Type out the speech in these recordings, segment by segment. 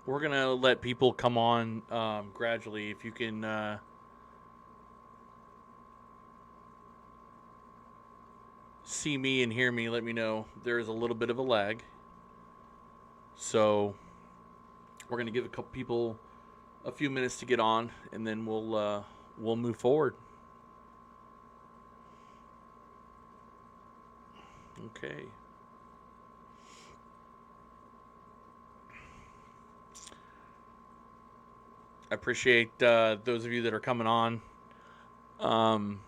We're going to let people come on gradually. If you can see me and hear me, let me know. There is a little bit of a lag. So we're going to give a couple people a few minutes to get on, and then we'll move forward. Okay. I appreciate those of you that are coming on. Won't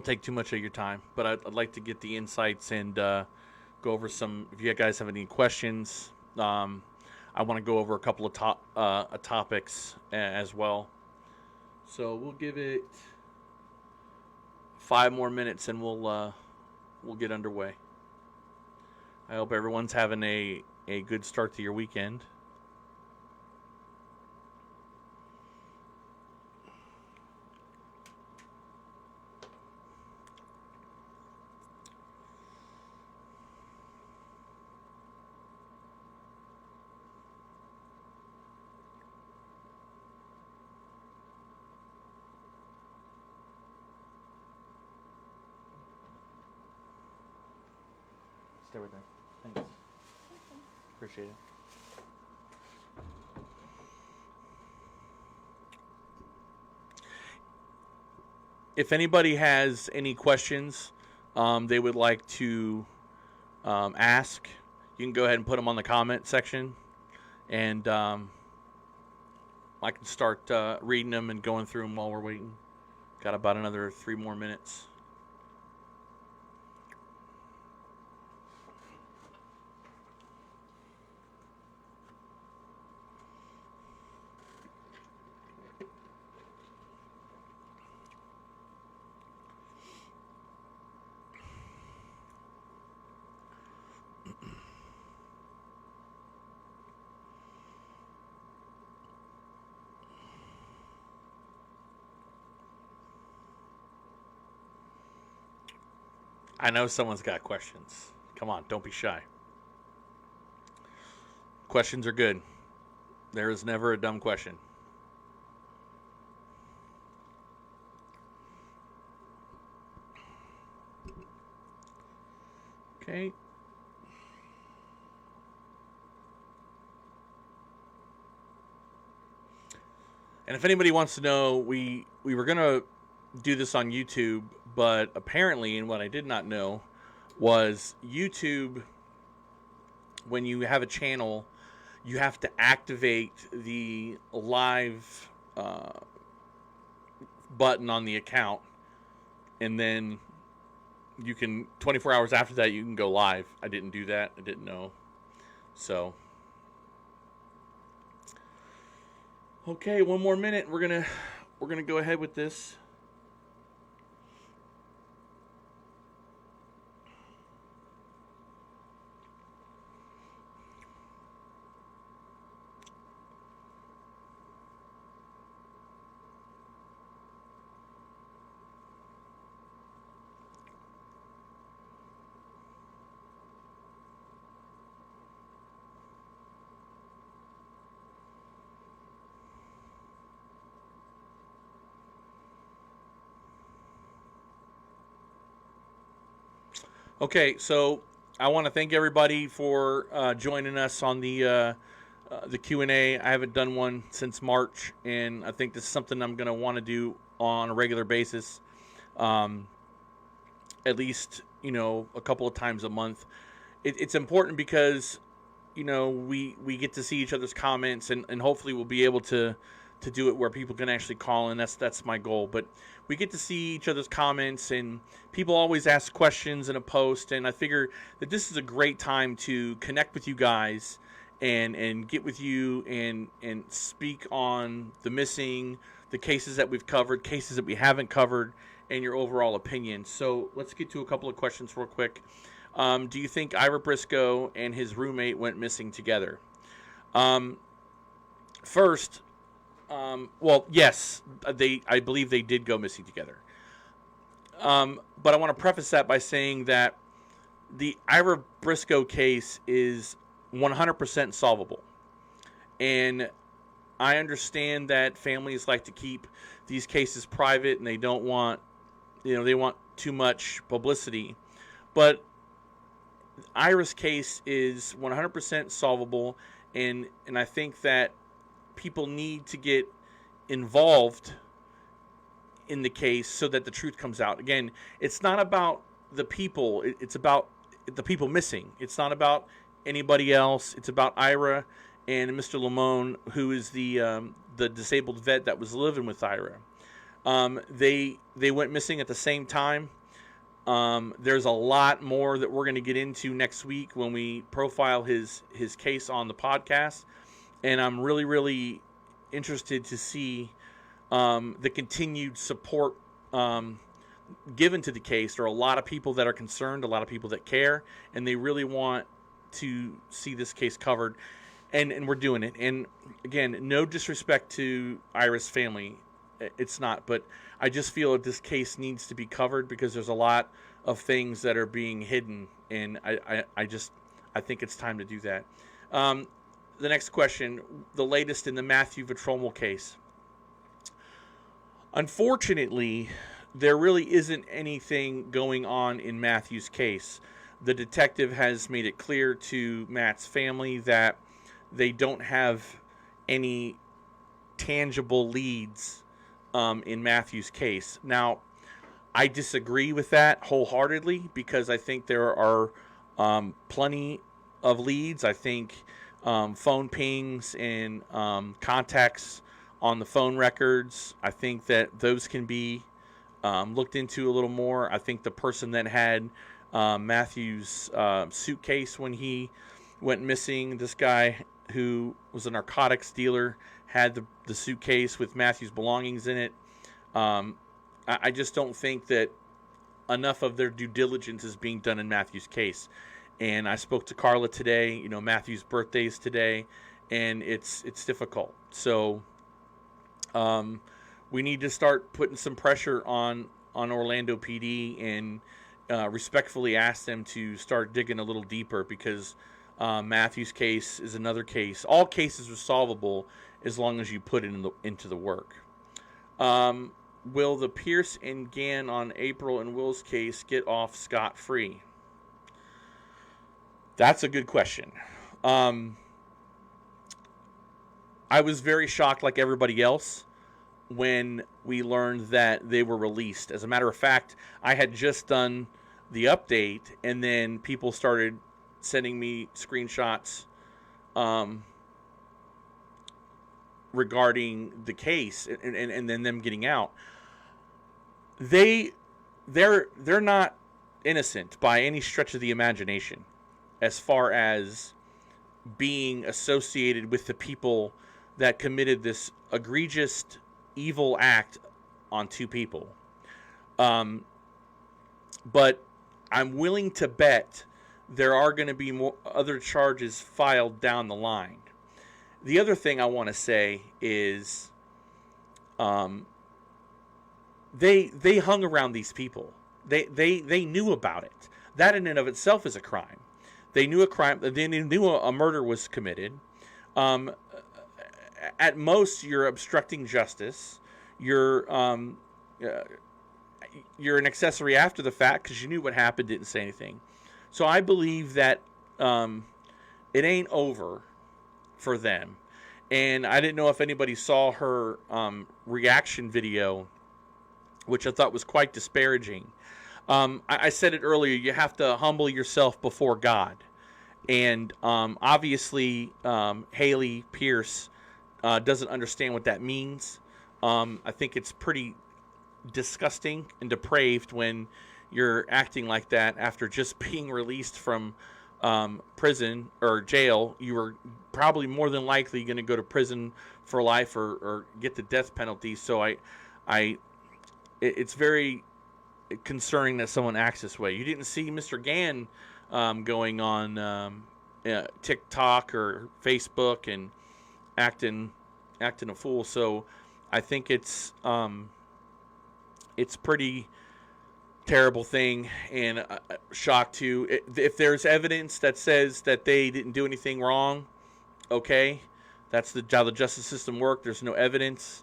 take too much of your time, but I'd like to get the insights and go over some. If you guys have any questions, I want to go over a couple of topics as well. So we'll give it 5 more minutes, and we'll get underway. I hope everyone's having a good start to your weekend. Stay right there. Thanks. Appreciate it. If anybody has any questions they would like to ask, you can go ahead and put them on the comment section, and I can start reading them and going through them while we're waiting. Got about another 3 more minutes. I know someone's got questions. Come on, don't be shy. Questions are good. There is never a dumb question. Okay. And if anybody wants to know, we were going to do this on YouTube, but apparently, and what I did not know, was YouTube, when you have a channel, you have to activate the live button on the account, and then you can 24 hours after that you can go live. I didn't do that. I didn't know. So okay, 1 more minute. We're gonna go ahead with this. Okay, so I want to thank everybody for joining us on the Q and A. I haven't done one since March, and I think this is something I'm going to want to do on a regular basis. at least, a couple of times a month. It's important because, we get to see each other's comments, and hopefully we'll be able to do it where people can actually call in. That's my goal. But we get to see each other's comments, and people always ask questions in a post, and I figure that this is a great time to connect with you guys and get with you and speak on the missing, the cases that we've covered, cases that we haven't covered, and your overall opinion. So let's get to a couple of questions real quick. Do you think Ira Briscoe and his roommate went missing together? First, well, yes, I believe they did go missing together. But I want to preface that by saying that the Ira Briscoe case is 100% solvable. And I understand that families like to keep these cases private and they don't want, they want too much publicity. But Ira's case is 100% solvable, and I think that people need to get involved in the case so that the truth comes out. Again, it's not about the people, it's about the people missing. It's not about anybody else. It's about Ira and Mr. Lamone, who is the disabled vet that was living with Ira. They went missing at the same time. There's a lot more that we're going to get into next week when we profile his case on the podcast, and I'm really, really interested to see the continued support given to the case. There are a lot of people that are concerned, a lot of people that care, and they really want to see this case covered, and we're doing it. And again, no disrespect to Ira's family, it's not, but I just feel that this case needs to be covered because there's a lot of things that are being hidden, and I think it's time to do that. The next question, the latest in the Matthew Vetromel case. Unfortunately, there really isn't anything going on in Matthew's case. The detective has made it clear to Matt's family that they don't have any tangible leads in Matthew's case. Now, I disagree with that wholeheartedly because I think there are plenty of leads. I think phone pings and contacts on the phone records, I think that those can be looked into a little more. I think the person that had Matthew's suitcase when he went missing, this guy who was a narcotics dealer, had the suitcase with Matthew's belongings in it. I just don't think that enough of their due diligence is being done in Matthew's case. And I spoke to Carla today. Matthew's birthday is today, and it's difficult. So we need to start putting some pressure on Orlando PD and respectfully ask them to start digging a little deeper because Matthew's case is another case. All cases are solvable as long as you put it into the work. Will the Pierce and Gann on April and Will's case get off scot-free? That's a good question. I was very shocked, like everybody else, when we learned that they were released. As a matter of fact, I had just done the update, and then people started sending me screenshots regarding the case and then them getting out. They're not innocent by any stretch of the imagination as far as being associated with the people that committed this egregious evil act on two people. But I'm willing to bet there are going to be more other charges filed down the line. The other thing I want to say is they hung around these people. They knew about it. That in and of itself is a crime. They knew a crime. They knew a murder was committed. At most, you're obstructing justice. You're an accessory after the fact because you knew what happened, didn't say anything. So I believe that it ain't over for them. And I didn't know if anybody saw her reaction video, which I thought was quite disparaging. I said it earlier. You have to humble yourself before God, and obviously, Haley Pierce doesn't understand what that means. I think it's pretty disgusting and depraved when you're acting like that after just being released from prison or jail. You were probably more than likely going to go to prison for life or get the death penalty. So it's very concerning that someone acts this way. You didn't see Mr. Gann going on TikTok or Facebook and acting a fool. So I think it's pretty terrible thing, and shocked too. If there's evidence that says that they didn't do anything wrong, okay, that's how the justice system works. There's no evidence,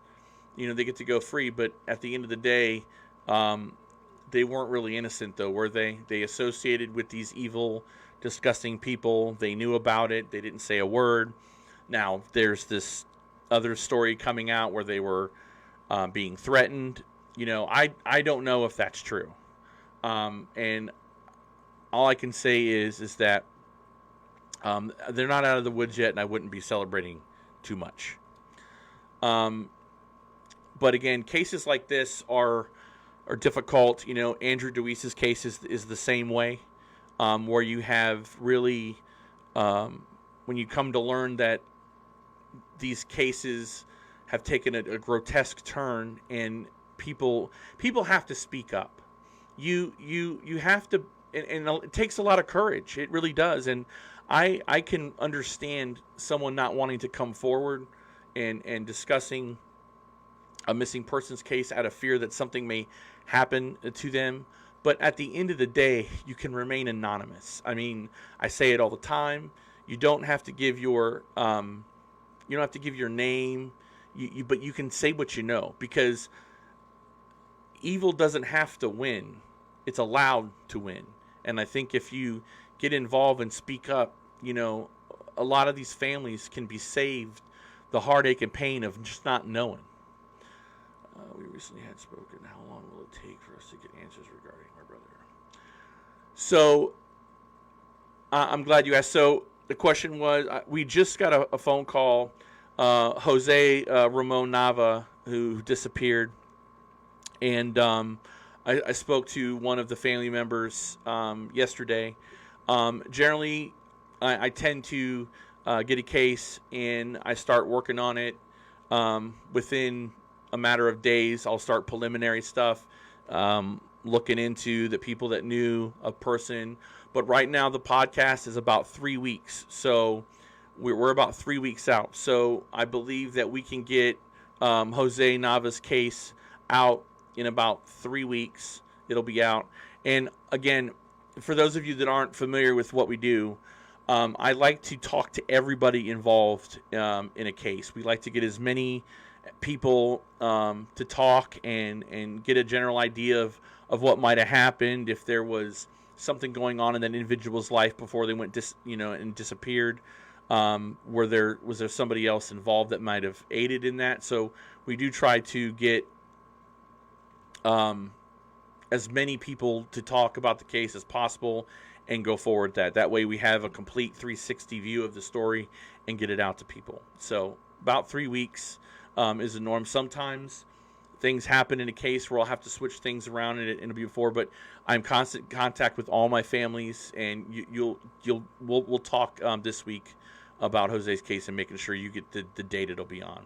they get to go free. But at the end of the day, they weren't really innocent, though, were they? They associated with these evil, disgusting people. They knew about it. They didn't say a word. Now, there's this other story coming out where they were being threatened. I don't know if that's true. And all I can say is that they're not out of the woods yet, and I wouldn't be celebrating too much. But again, cases like this are difficult. Andrew DeWeese's case is the same way, where you have really, when you come to learn that these cases have taken a grotesque turn, and people have to speak up. You have to, and it takes a lot of courage. It really does. And I can understand someone not wanting to come forward and discussing a missing persons case out of fear that something may happen to them. But at the end of the day, you can remain anonymous. I mean, I say it all the time. You don't have to give your name, but you can say what you know, because evil doesn't have to win. It's allowed to win. And I think if you get involved and speak up, a lot of these families can be saved the heartache and pain of just not knowing. We recently had spoken. How long will it take for us to get answers regarding my brother? So, I'm glad you asked. So, the question was, we just got a phone call. Jose Ramon Nava, who disappeared. And I spoke to one of the family members yesterday. Generally, I tend to get a case and I start working on it. Within a matter of days, I'll start preliminary stuff, looking into the people that knew a person. But right now, the podcast is about 3 weeks. So we're about 3 weeks out. So I believe that we can get Jose Nava's case out in about 3 weeks. It'll be out. And again, for those of you that aren't familiar with what we do, I like to talk to everybody involved in a case. We like to get as many people to talk and get a general idea of what might have happened, if there was something going on in that individual's life before they went and disappeared. Was there somebody else involved that might have aided in that? So we do try to get as many people to talk about the case as possible and go forward that way we have a complete 360 view of the story and get it out to people. So about 3 weeks is the norm. Sometimes things happen in a case where I'll have to switch things around and it'll be before, but I'm constant contact with all my families, and we'll talk this week about Jose's case and making sure you get the date it'll be on.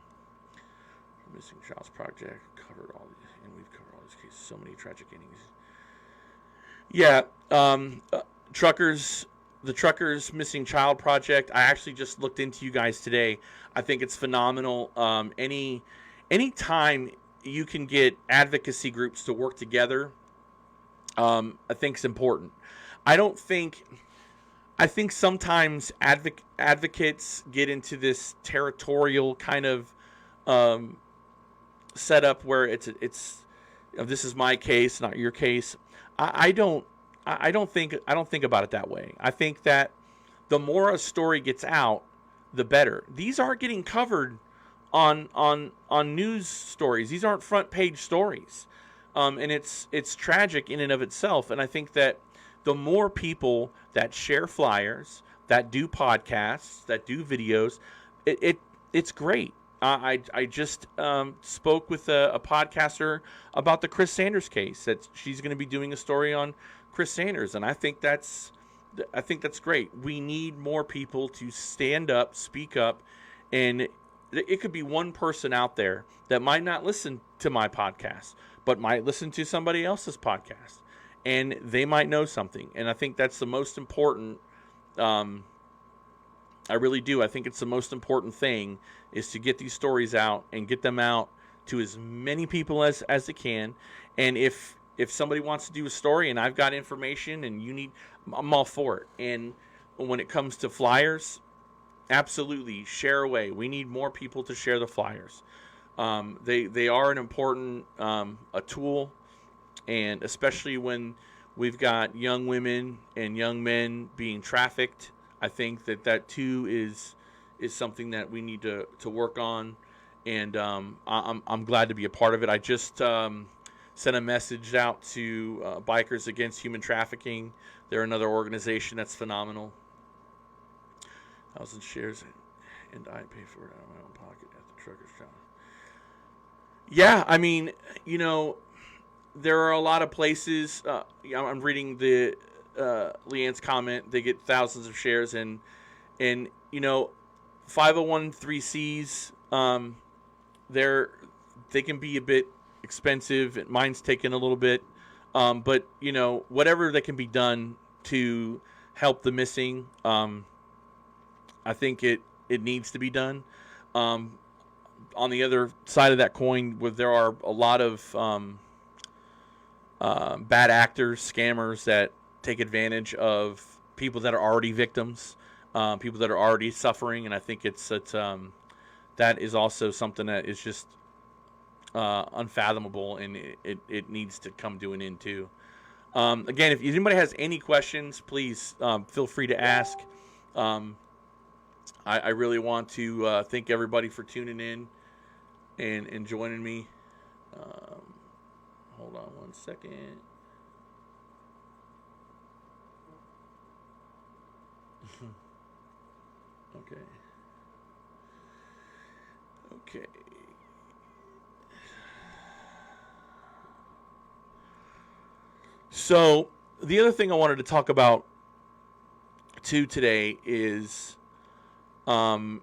Missing Child's Project covered all these, and we've covered all these cases. So many tragic endings. Yeah, the Truckers Missing Child Project. I actually just looked into you guys today. I think it's phenomenal. Any time you can get advocacy groups to work together, I think it's important. I think sometimes advocates get into this territorial kind of setup where it's this is my case, not your case. I don't think about it that way. I think that the more a story gets out, the better. These aren't getting covered on news stories. These aren't front page stories. and it's tragic in and of itself. And I think that the more people that share flyers, that do podcasts, that do videos, it's great. I just spoke with a podcaster about the Chris Sanders case. That she's going to be doing a story on Chris Sanders, and I think that's great. We need more people to stand up, speak up, and it could be one person out there that might not listen to my podcast, but might listen to somebody else's podcast, and they might know something. And I think that's the most important. I really do. I think it's the most important thing is to get these stories out and get them out to as many people as they can. And if somebody wants to do a story and I've got information and you need, I'm all for it. And when it comes to flyers, absolutely share away. We need more people to share the flyers. They are an important a tool, and especially when we've got young women and young men being trafficked. I think that too is something that we need to work on, and I'm glad to be a part of it. I just sent a message out to Bikers Against Human Trafficking. They're another organization that's phenomenal. 1,000 shares, and I pay for it out of my own pocket at the trucker's job. Yeah, I mean, there are a lot of places. I'm reading the Leanne's comment. They get thousands of shares, and 501(c)(3)s. They can be a bit expensive. Mine's taken a little bit, but whatever that can be done to help the missing, I think it needs to be done. On the other side of that coin, where there are a lot of bad actors, scammers that take advantage of people that are already victims, people that are already suffering, and I think that is also something that is just unfathomable, and it needs to come to an end too. Again, if anybody has any questions, please feel free to ask. I really want to thank everybody for tuning in and joining me. Hold on one second. Okay. So the other thing I wanted to talk about too today is when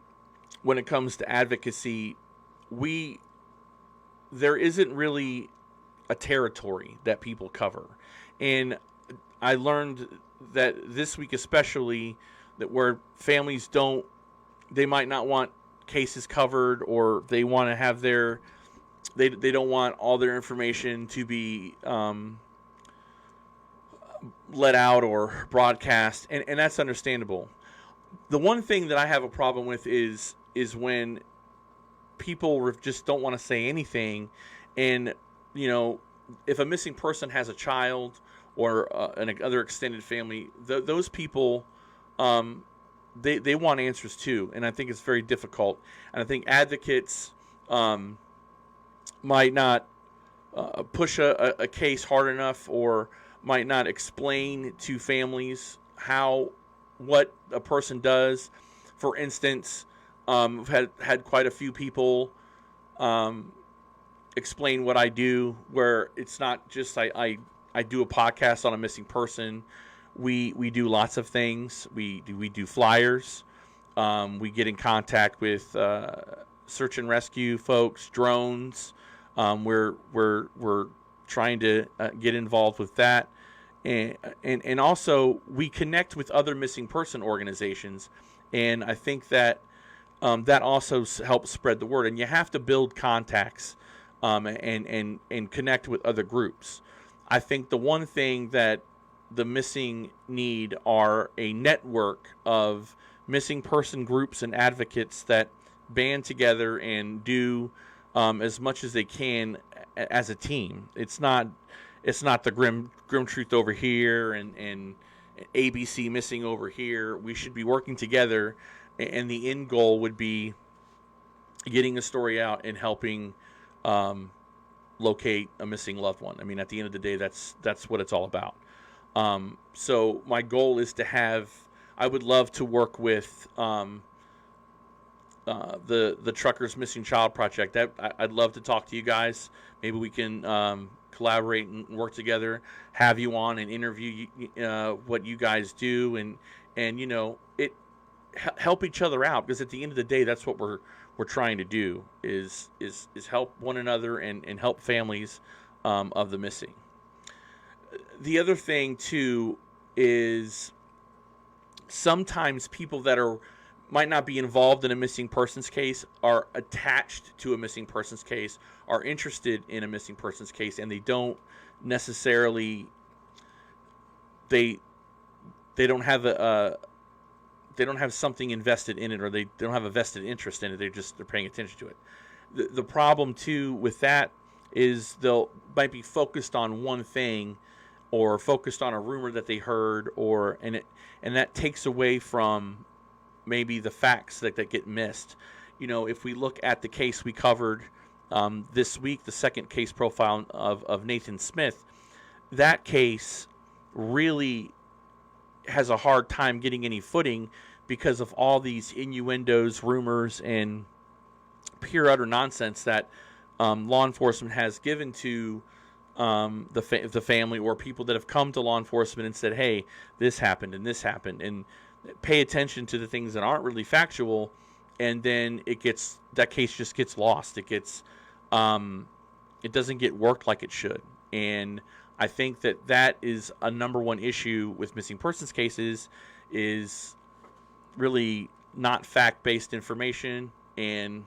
it comes to advocacy, there isn't really a territory that people cover. And I learned that this week especially, that where families they might not want cases covered, or they want to have they don't want all their information to be let out or broadcast, and that's understandable. The one thing that I have a problem with is when people just don't want to say anything, and if a missing person has a child or another extended family, those people they want answers too, and I think it's very difficult. And I think advocates might not push a case hard enough, or might not explain to families what a person does. For instance, I've had quite a few people explain what I do, where it's not just I do a podcast on a missing person. We do lots of things. We do flyers. We get in contact with search and rescue folks, drones. We're trying to get involved with that, and also we connect with other missing person organizations, and I think that that also helps spread the word. And you have to build contacts and connect with other groups. I think the one thing that the missing need are a network of missing person groups and advocates that band together and do as much as they can as a team. It's not the grim truth over here and ABC missing over here. We should be working together, and the end goal would be getting a story out and helping locate a missing loved one. I mean, at the end of the day, that's what it's all about. So my goal is to have. I would love to work with the Truckers Missing Child Project. I'd love to talk to you guys. Maybe we can collaborate and work together. Have you on and interview what you guys do, and it help each other out, because at the end of the day, that's what we're trying to do is help one another and help families of the missing. The other thing too is sometimes people that might not be involved in a missing persons case are attached to a missing persons case, are interested in a missing persons case, and they don't necessarily they don't have they don't have something invested in it, or they don't have a vested interest in it. They're paying attention to it. The problem too with that is they'll might be focused on one thing, or focused on a rumor that they heard, and that takes away from maybe the facts that get missed. If we look at the case we covered this week, the second case profile of Nathan Smith, that case really has a hard time getting any footing because of all these innuendos, rumors, and pure utter nonsense that law enforcement has given to the family, or people that have come to law enforcement and said, hey, this happened and this happened, and pay attention to the things that aren't really factual, and then that case just gets lost. It doesn't get worked like it should. And I think that is a number one issue with missing persons cases, is really not fact-based information, and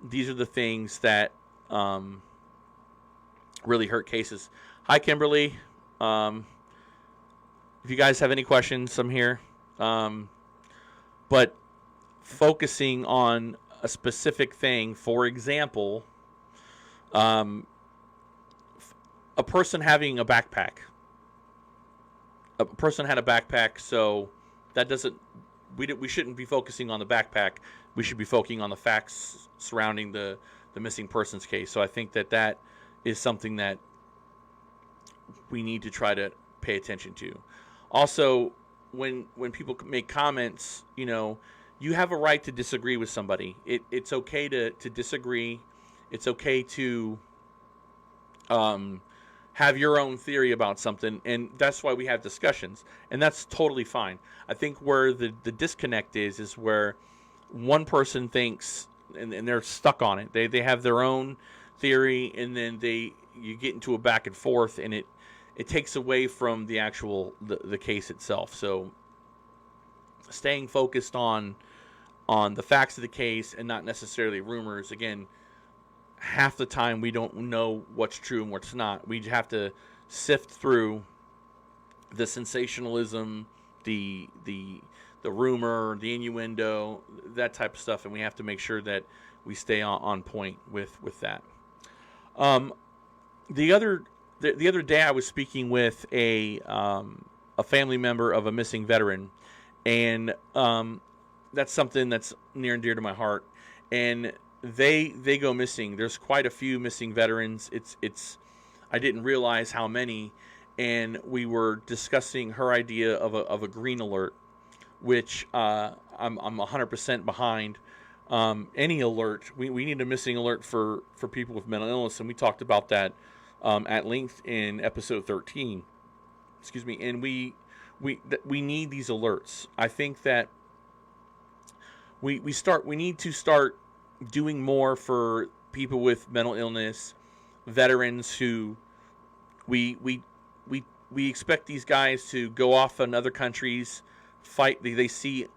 these are the things that really hurt cases. Hi, Kimberly. If you guys have any questions, I'm here. But focusing on a specific thing, for example, a person having a backpack. A person had a backpack, so that doesn't. We shouldn't be focusing on the backpack. We should be focusing on the facts surrounding the missing persons case. So I think that is something that we need to try to pay attention to. Also, when people make comments, you have a right to disagree with somebody. It's okay to disagree. It's okay to have your own theory about something, and that's why we have discussions, and that's totally fine. I think where the disconnect is where one person thinks, and they're stuck on it. They have their own theory, and then you get into a back and forth, and it takes away from the actual the case itself. So staying focused on the facts of the case and not necessarily rumors. Again, half the time we don't know what's true and what's not. We have to sift through the sensationalism, the rumor, the innuendo, that type of stuff, and we have to make sure that we stay on point with that. The other day I was speaking with a family member of a missing veteran, and that's something that's near and dear to my heart. And they go missing. There's quite a few missing veterans. I didn't realize how many, and we were discussing her idea of a green alert, which I'm 100% behind. Any alert, we need a missing alert for people with mental illness, and we talked about that at length in episode 13. Excuse me. And we need these alerts. I think that we need to start doing more for people with mental illness, veterans who we expect these guys to go off in other countries, fight. They see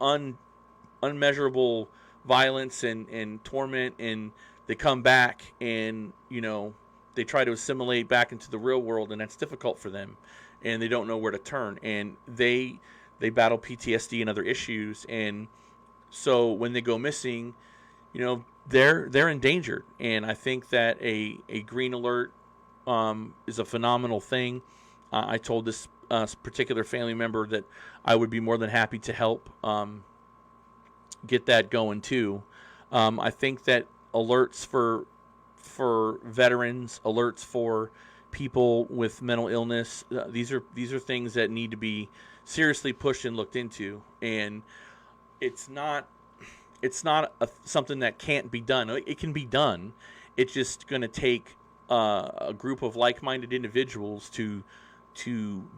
unmeasurable violence and torment, and they come back, and they try to assimilate back into the real world, and that's difficult for them, and they don't know where to turn, and they battle PTSD and other issues, and so when they go missing, they're endangered. And I think that a green alert is a phenomenal thing. I told this particular family member that I would be more than happy to help get that going too. I think that alerts for for veterans, alerts for people with mental illness. These are things that need to be seriously pushed and looked into. And it's not something that can't be done. It can be done. It's just going to take a group of like-minded individuals to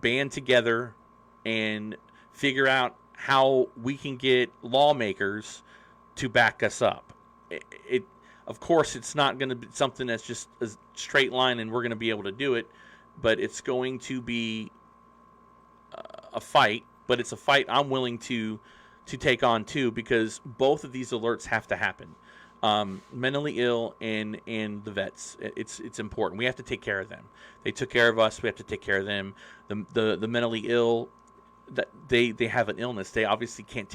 band together and figure out how we can get lawmakers to back us up. Of course, it's not going to be something that's just a straight line and we're going to be able to do it, but it's going to be a fight. But it's a fight I'm willing to take on too, because both of these alerts have to happen. Mentally ill and the vets, it's important. We have to take care of them. They took care of us. We have to take care of them. The mentally ill, that they have an illness. They obviously can't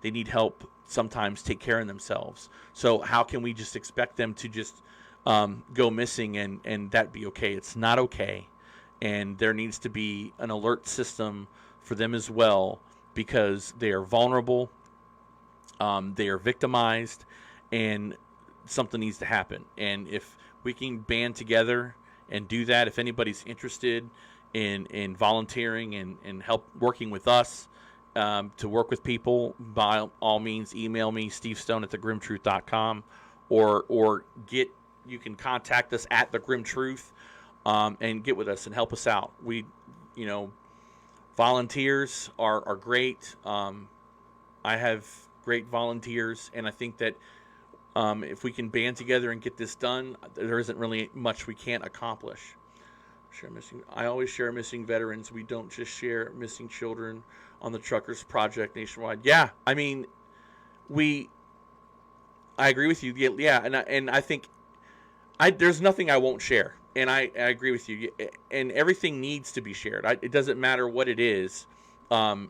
they need help sometimes take care of themselves. So how can we just expect them to just go missing and that be okay? It's not okay. And there needs to be an alert system for them as well, because they are vulnerable, they are victimized, and something needs to happen. And if we can band together and do that, if anybody's interested in volunteering and help working with us to work with people, by all means, email me, stevestone@thegrimtruth.com, or you can contact us at The Grim Truth and get with us and help us out. Volunteers are great. I have great volunteers, and I think that if we can band together and get this done, there isn't really much we can't accomplish. I always share missing veterans. We don't just share missing children on the Truckers Project nationwide. Yeah, I mean, I agree with you. Yeah, and I think there's nothing I won't share. And I agree with you. And everything needs to be shared. It doesn't matter what it is. I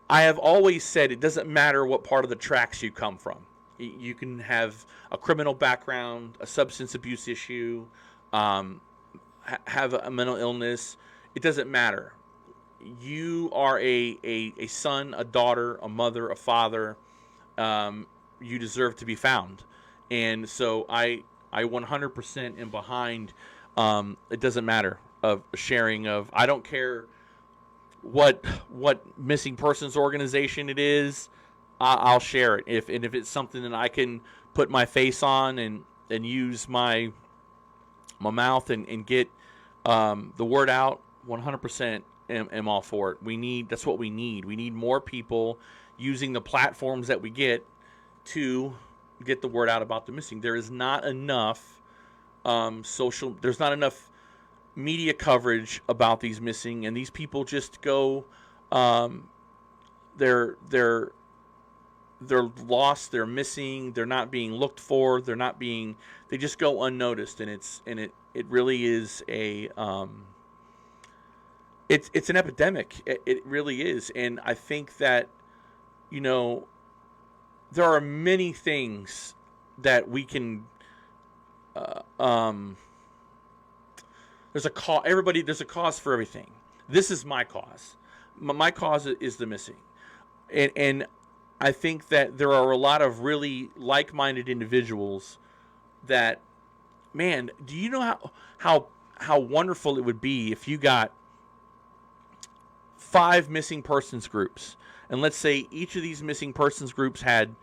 have always said it doesn't matter what part of the tracks you come from. You can have a criminal background, a substance abuse issue, have a mental illness. It doesn't matter. You are a son, a daughter, a mother, a father. You deserve to be found. And so I 100% am behind. It doesn't matter of sharing of. I don't care what missing persons organization it is. I'll share it if it's something that I can put my face on and use my mouth and get the word out. 100% am all for it. That's what we need. We need more people using the platforms that we get to get the word out about the missing. There is not enough there's not enough media coverage about these missing, and these people just go they're lost, they're missing, they're not being looked for, they just go unnoticed, and it really is it's an epidemic. It really is. And I think that there are many things that we can there's a cause. There's a cause for everything. This is my cause. My cause is the missing. And I think that there are a lot of really like-minded individuals that, man, do you know how wonderful it would be if you got 5 missing persons groups, and let's say each of these missing persons groups had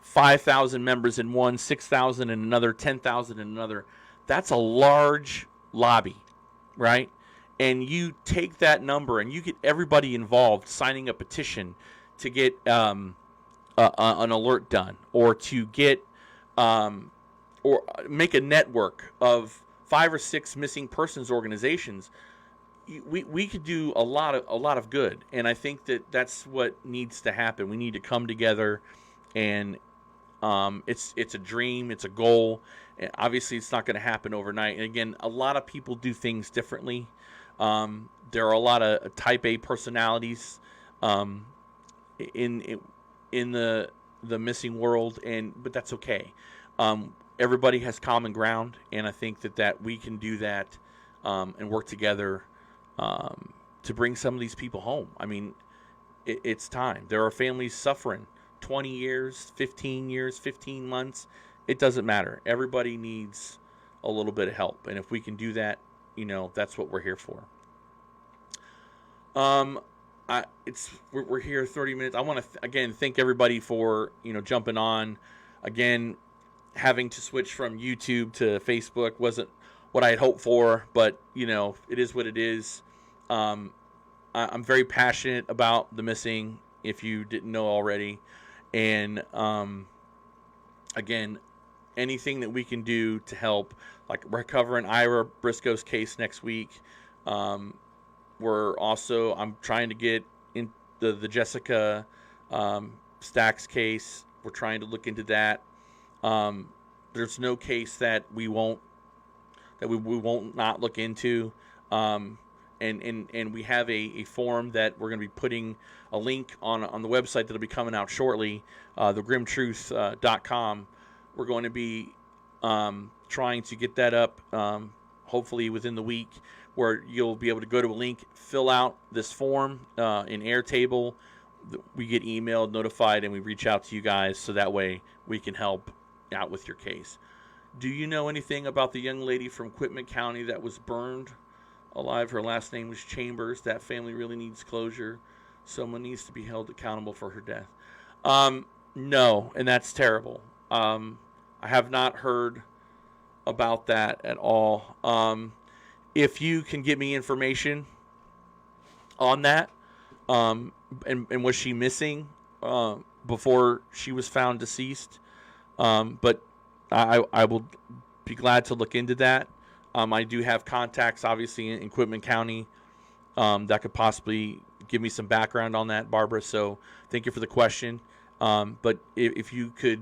5,000 members in one, 6,000 in another, 10,000 in another. That's a large lobby, right? And you take that number and you get everybody involved signing a petition to get an alert done, or to get or make a network of 5 or 6 missing persons organizations. We could do a lot of good, and I think that that's what needs to happen. We need to come together, and it's a dream, it's a goal. And obviously, it's not going to happen overnight. And again, a lot of people do things differently. There are a lot of Type A personalities in the missing world, but that's okay. Everybody has common ground, and I think that we can do that and work together to bring some of these people home. I mean, it's time. There are families suffering 20 years, 15 years, 15 months. It doesn't matter. Everybody needs a little bit of help, and if we can do that, that's what we're here for. We're here 30 minutes. I want to again thank everybody for jumping on. Again, having to switch from YouTube to Facebook wasn't what I had hoped for, but it is what it is. I'm very passionate about the missing, if you didn't know already, and again, anything that we can do to help, like we're covering Ira Briscoe's case next week. I'm trying to get in the Jessica Stacks case. We're trying to look into that. There's no case that we won't not look into. And we have a forum that we're going to be putting a link on the website that'll be coming out shortly, thegrimtruth.com. We're going to be trying to get that up hopefully within the week, where you'll be able to go to a link, fill out this form in Airtable. We get emailed, notified, and we reach out to you guys so that way we can help out with your case. Do you know anything about the young lady from Quitman County that was burned alive? Her last name was Chambers. That family really needs closure. Someone needs to be held accountable for her death. No, and that's terrible. I have not heard about that at all. If you can get me information on that, and was she missing before she was found deceased? But I will be glad to look into that. I do have contacts, obviously, in Quitman County that could possibly give me some background on that, Barbara. So thank you for the question. But if you could,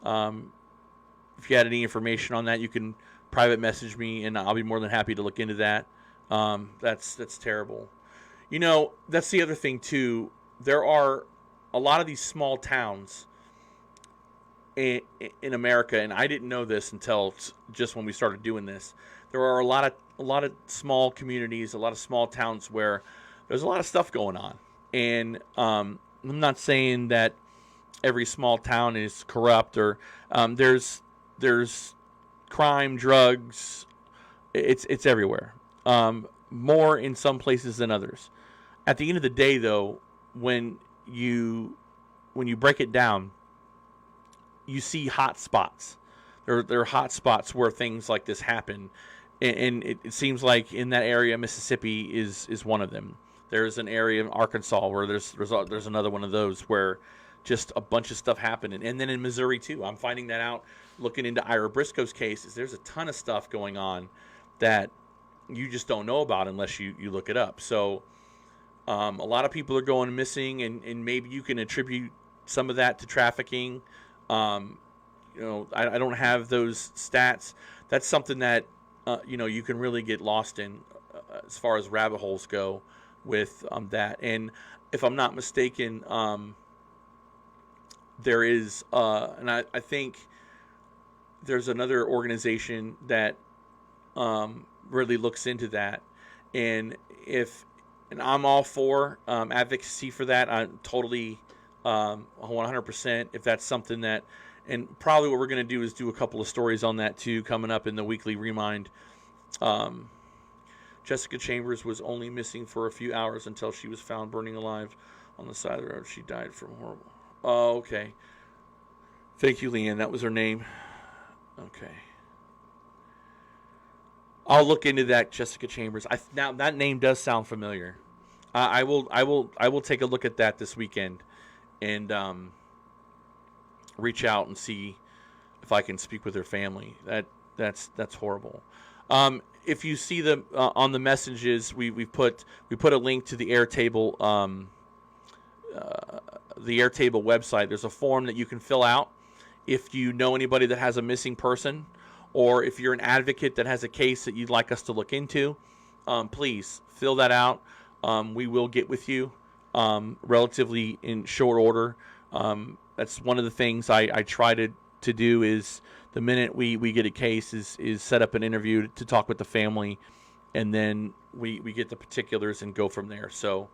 if you had any information on that, you can private message me, and I'll be more than happy to look into that. That's terrible. That's the other thing too. There are a lot of these small towns in America, and I didn't know this until just when we started doing this. There are a lot of small communities, a lot of small towns where there's a lot of stuff going on, and I'm not saying that every small town is corrupt or there's crime, drugs. It's everywhere. More in some places than others. At the end of the day, though, when you break it down, you see hot spots. There are hot spots where things like this happen, and it seems like in that area, Mississippi is one of them. There's an area in Arkansas where there's another one of those where just a bunch of stuff happened, and then in Missouri too. I'm finding that out looking into Ira Briscoe's case. There's a ton of stuff going on that you just don't know about unless you look it up. So a lot of people are going missing, and maybe you can attribute some of that to trafficking. I don't have those stats. That's something that you can really get lost in as far as rabbit holes go with that. And if I'm not mistaken, there is, and I think there's another organization that really looks into that. And I'm all for advocacy for that. I'm totally 100% if that's something that, and probably what we're going to do is do a couple of stories on that too coming up in the weekly remind. Jessica Chambers was only missing for a few hours until she was found burning alive on the side of the road. She died from horrible. Oh, okay. Thank you, Leanne. That was her name. Okay. I'll look into that, Jessica Chambers. Now that name does sound familiar. I will take a look at that this weekend, and reach out and see if I can speak with her family. That's horrible. If you see the on the messages, we put a link to the Airtable website. There's a form that you can fill out if you know anybody that has a missing person, or if you're an advocate that has a case that you'd like us to look into. Please fill that out. We will get with you relatively in short order. That's one of the things I try to do is the minute we get a case is set up an interview to talk with the family, and then we get the particulars and go from there. So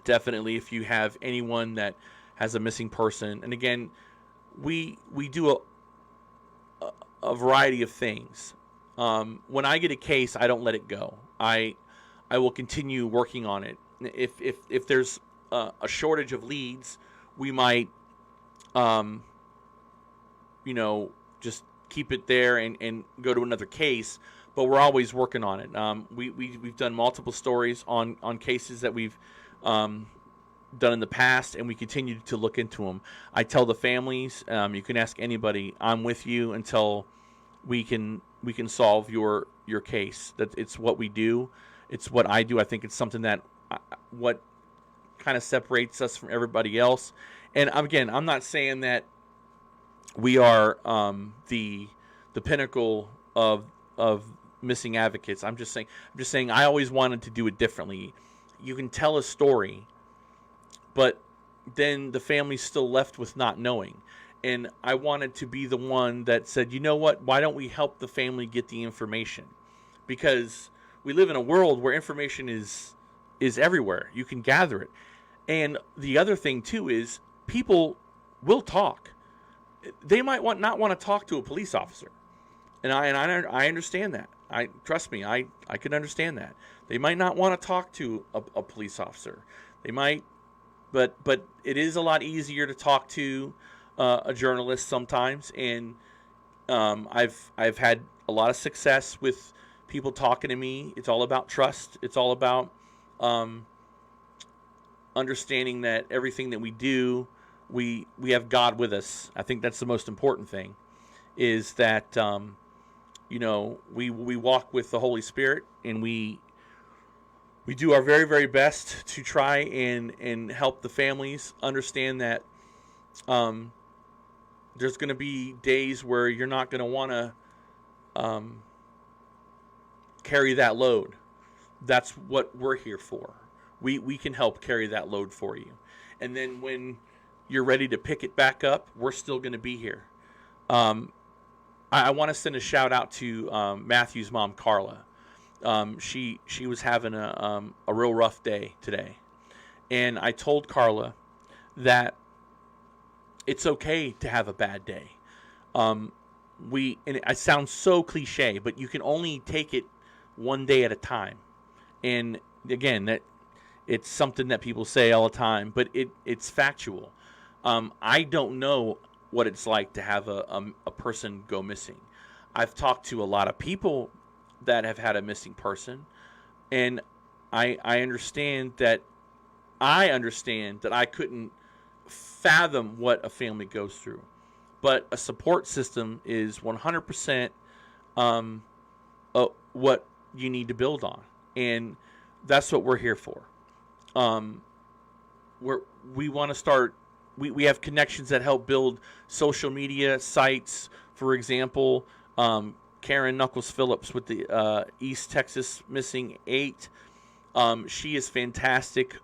definitely if you have anyone that has a missing person, and again, we do a variety of things. When I get a case, I don't let it go. I will continue working on it. If there's a shortage of leads, we might just keep it there and go to another case. But we're always working on it. We've done multiple stories on cases that we've done in the past, and we continue to look into them. I tell the families, you can ask anybody, I'm with you until we can solve your case. That it's what we do. It's what I do. I think it's something that what kind of separates us from everybody else. And again, I'm not saying that we are the pinnacle of missing advocates. I'm just saying I always wanted to do it differently. You can tell a story, but then the family's still left with not knowing. And I wanted to be the one that said, you know what, why don't we help the family get the information? Because we live in a world where information is everywhere. You can gather it. And the other thing, too, is people will talk. They might not want to talk to a police officer. And I understand that. Trust me, I can understand that. They might not want to talk to a police officer. They might, but it is a lot easier to talk to a journalist sometimes. And I've had a lot of success with people talking to me. It's all about trust. It's all about understanding that everything that we do, we have God with us. I think that's the most important thing, is that we walk with the Holy Spirit, and we do our very, very best to try and help the families understand that there's going to be days where you're not going to want to carry that load. That's what we're here for. We can help carry that load for you. And then when you're ready to pick it back up, we're still going to be here. I want to send a shout out to Matthew's mom, Carla. She was having a real rough day today. And I told Carla that it's okay to have a bad day. And it sounds so cliche, but you can only take it one day at a time. And again, that it's something that people say all the time, but it's factual. I don't know what it's like to have a person go missing. I've talked to a lot of people that have had a missing person, and I understand that I couldn't fathom what a family goes through. But a support system is 100% what you need to build on, and that's what we're here for. We want to start. We have connections that help build social media sites. For example, Karen Knuckles Phillips with the East Texas Missing 8. She is fantastic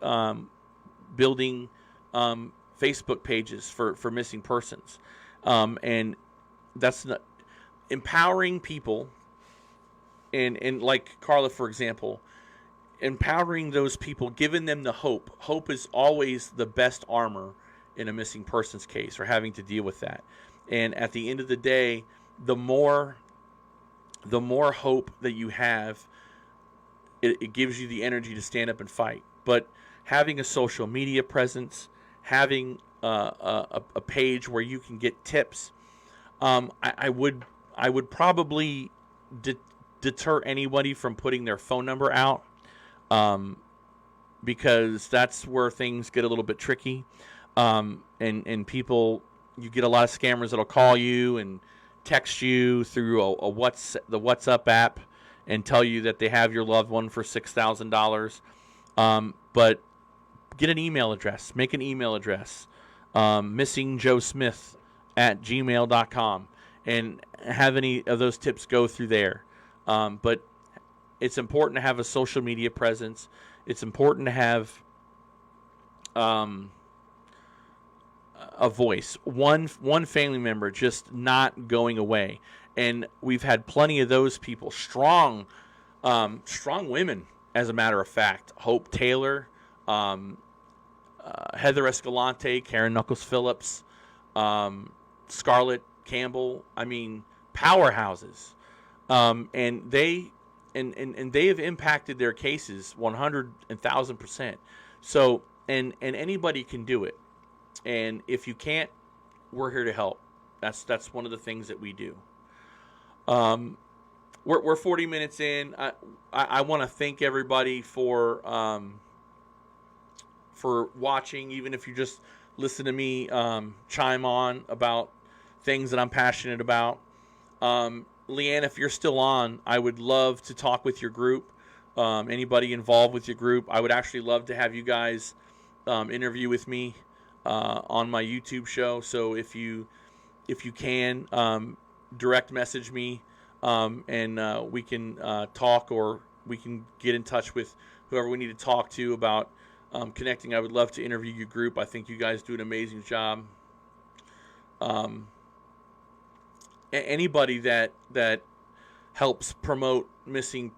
building Facebook pages for missing persons. And that's not empowering people. And like Carla, for example, empowering those people, giving them the hope. Hope is always the best armor in a missing persons case, or having to deal with that. And at the end of the day, the more hope that you have, it gives you the energy to stand up and fight. But having a social media presence, having a page where you can get tips, I would probably deter anybody from putting their phone number out, because that's where things get a little bit tricky. And people, you get a lot of scammers that'll call you and text you through the WhatsApp app and tell you that they have your loved one for $6,000. But get an email address. Make an email address. missingjoesmith@gmail.com, and have any of those tips go through there. But it's important to have a social media presence. It's important to have a voice. One family member just not going away. And we've had plenty of those people. Strong women, as a matter of fact. Hope Taylor, Heather Escalante, Karen Knuckles Phillips, Scarlett, Campbell, I mean, powerhouses. And they and they have impacted their cases 100,000%. So and anybody can do it. And if you can't, we're here to help. That's one of the things that we do. We're 40 minutes in. I want to thank everybody for watching, even if you just listen to me chime on about things that I'm passionate about. Leanne, if you're still on, I would love to talk with your group. Anybody involved with your group, I would actually love to have you guys interview with me on my YouTube show. So if you can, direct message me, and we can talk, or we can get in touch with whoever we need to talk to about connecting. I would love to interview your group. I think you guys do an amazing job. Anybody that helps promote missing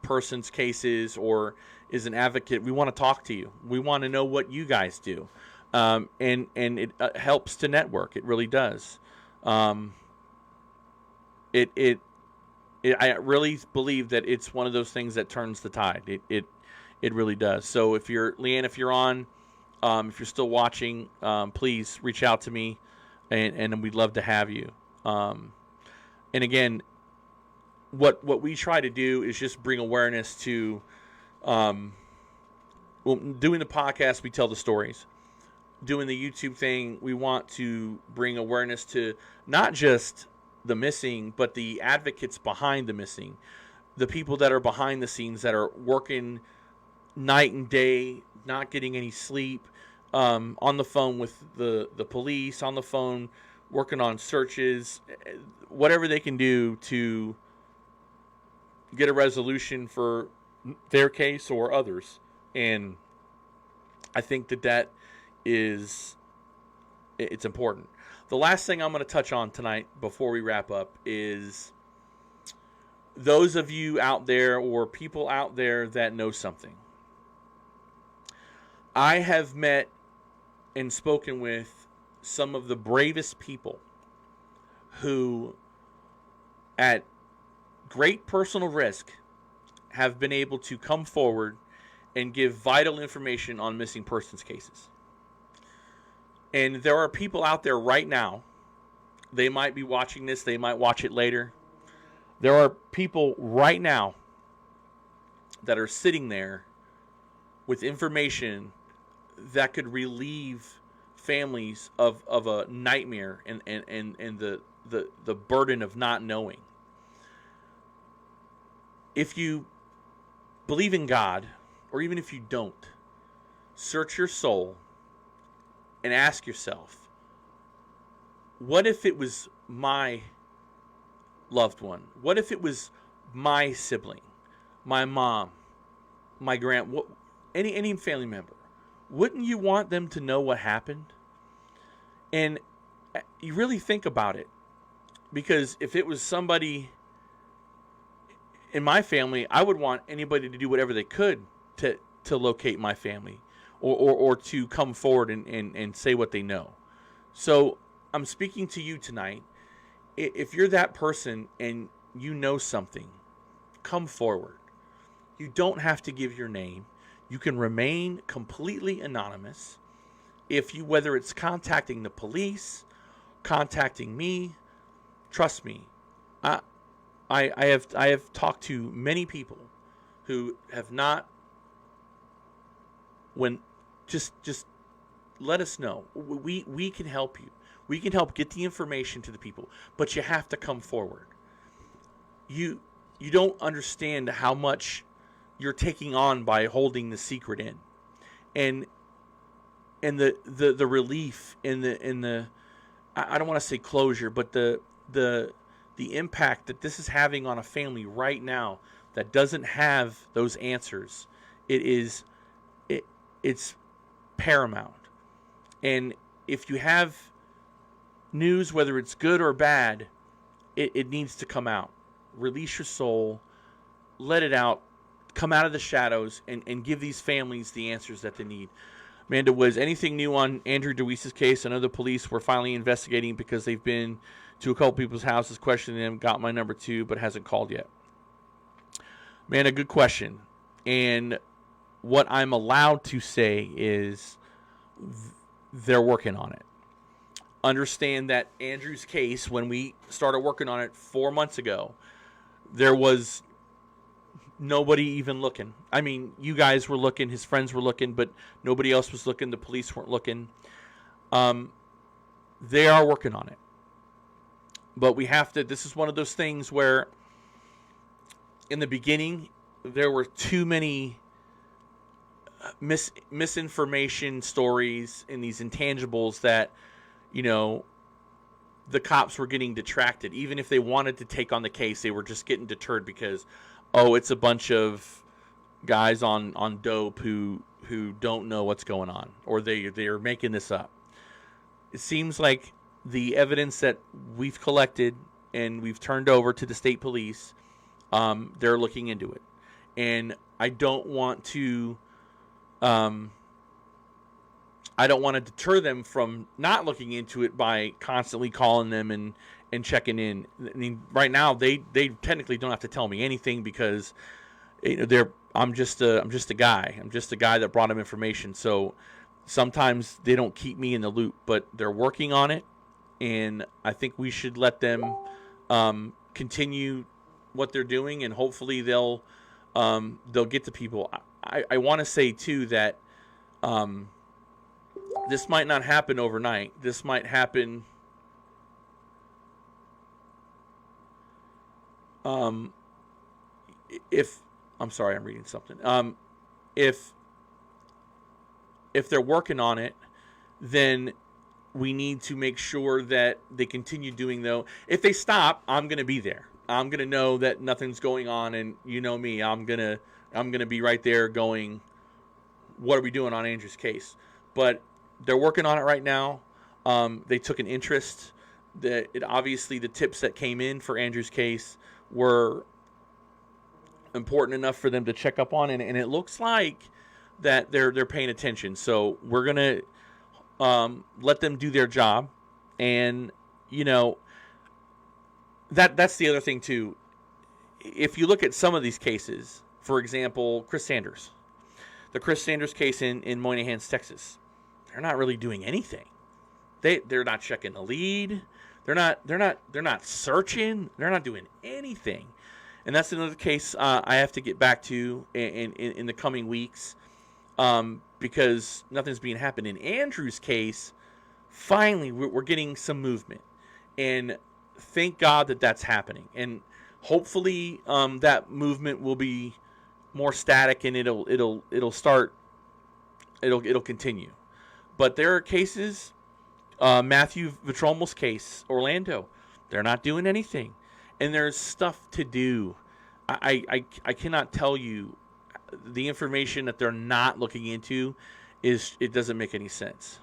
persons cases or is an advocate, we want to talk to you. We want to know what you guys do, and it helps to network. It really does. I really believe that it's one of those things that turns the tide. It really does. So if you're Leanne, if you're on, if you're still watching, please reach out to me, and we'd love to have you. And again, what we try to do is just bring awareness to, doing the podcast, we tell the stories. Doing the YouTube thing, we want to bring awareness to not just the missing, but the advocates behind the missing, the people that are behind the scenes that are working night and day, not getting any sleep, on the phone with the police, on the phone working on searches, whatever they can do to get a resolution for their case or others. And I think that it's important. The last thing I'm going to touch on tonight before we wrap up is those of you out there or people out there that know something. I have met and spoken with some of the bravest people who, at great personal risk, have been able to come forward and give vital information on missing persons cases. And there are people out there right now, they might be watching this, they might watch it later. There are people right now that are sitting there with information that could relieve families of a nightmare and the burden of not knowing. If you believe in God, or even if you don't, search your soul and ask yourself, what if it was my loved one? What if it was my sibling, my mom, my any family member? Wouldn't you want them to know what happened? And you really think about it, because if it was somebody in my family, I would want anybody to do whatever they could to locate my family, or to come forward and say what they know. So I'm speaking to you tonight. If you're that person and you know something, come forward. You don't have to give your name. You can remain completely anonymous. Whether it's contacting the police, contacting me, trust me, I have talked to many people who have not. Just let us know. We can help you. We can help get the information to the people, but you have to come forward. You don't understand how much you're taking on by holding the secret in, and the relief in the I don't want to say closure, but the impact that this is having on a family right now that doesn't have those answers. It's paramount. And if you have news, whether it's good or bad, it needs to come out. Release your soul, let it out, come out of the shadows, and give these families the answers that they need. Amanda Woods, anything new on Andrew DeWeese's case? I know the police were finally investigating because they've been to a couple people's houses questioning them, got my number 2, but hasn't called yet. Amanda, good question. And what I'm allowed to say is they're working on it. Understand that Andrew's case, when we started working on it 4 months ago, there was nobody even looking. I mean, you guys were looking, his friends were looking, but nobody else was looking. The police weren't looking. They are working on it. But we have to, this is one of those things where in the beginning, there were too many misinformation stories and these intangibles that, you know, the cops were getting detracted. Even if they wanted to take on the case, they were just getting deterred because, oh, it's a bunch of guys on dope who don't know what's going on, or they're making this up. It seems like the evidence that we've collected and we've turned over to the state police, they're looking into it. And I don't want to deter them from not looking into it by constantly calling them and checking in. I mean, right now they technically don't have to tell me anything because I'm just a guy. I'm just a guy that brought them information. So sometimes they don't keep me in the loop, but they're working on it, and I think we should let them continue what they're doing, and hopefully they'll get to people. I want to say too that this might not happen overnight. This might happen if I'm sorry, I'm reading something. If they're working on it, then we need to make sure that they continue doing, though. If they stop, I'm going to be there. I'm going to know that nothing's going on, and you know me, I'm going to be right there going, what are we doing on Andrew's case? But they're working on it right now. They took an interest. Obviously the tips that came in for Andrew's case were important enough for them to check up on, and it looks like that they're paying attention. So we're gonna let them do their job, and you know that's the other thing too. If you look at some of these cases, for example, Chris Sanders, the Chris Sanders case in Moynihan's, Texas, they're not really doing anything. They're not checking the lead. They're not searching. They're not doing anything. And that's another case I have to get back to in the coming weeks because nothing's being happened. In Andrew's case, finally we're getting some movement, and thank God that that's happening. And hopefully that movement will be more static, and it'll continue. But there are cases, Matthew Vetromel's case, Orlando, they're not doing anything. And there's stuff to do. I cannot tell you the information that they're not looking into it doesn't make any sense.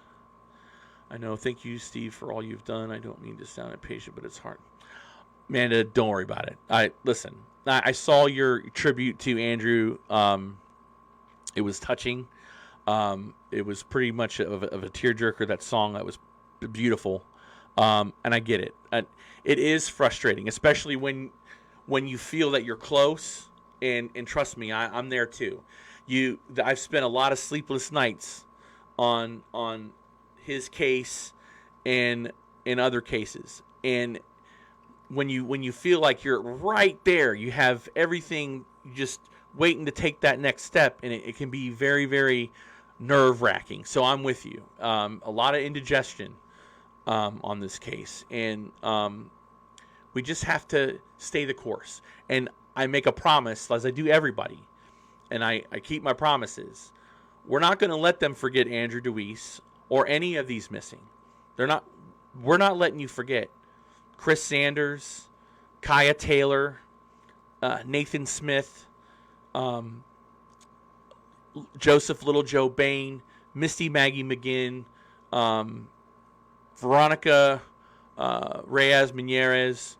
I know. Thank you, Steve, for all you've done. I don't mean to sound impatient, but it's hard. Amanda, don't worry about it. Listen, I saw your tribute to Andrew. It was touching. It was pretty much of a tearjerker, that song. That was beautiful. And I get it. It is frustrating, especially when you feel that you're close. And trust me, I'm there too. I've spent a lot of sleepless nights on his case and in other cases. And when you feel like you're right there, you have everything just waiting to take that next step, and it can be very, very nerve-wracking. So I'm with you. A lot of indigestion on this case, and we just have to stay the course. And I make a promise, as I do everybody, and I keep my promises. We're not going to let them forget Andrew DeWeese or any of these missing. We're not letting you forget Chris Sanders, Kaya Taylor, Nathan Smith, Joseph Little Joe Bain, Misty Maggie McGinn, Veronica Reyes Mineres,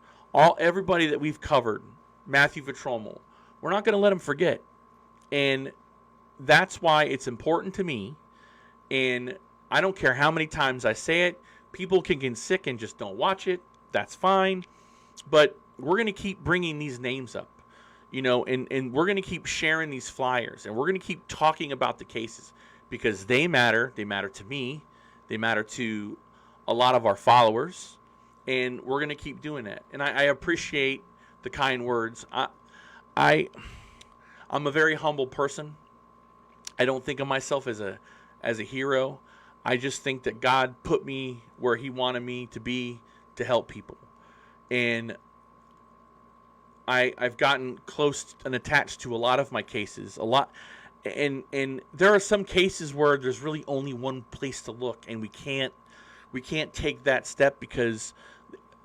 everybody that we've covered, Matthew Vetromel. We're not going to let them forget. And that's why it's important to me And I don't care how many times I say it. People can get sick and just don't watch it. That's fine. But we're going to keep bringing these names up, and we're going to keep sharing these flyers, and we're going to keep talking about the cases because they matter. They matter to me. They matter to a lot of our followers, and we're going to keep doing that. And I appreciate the kind words. I'm a very humble person. I don't think of myself as a hero. I just think that God put me where He wanted me to be to help people. And I've gotten close and attached to a lot of my cases, a lot, and there are some cases where there's really only one place to look, and we can't take that step because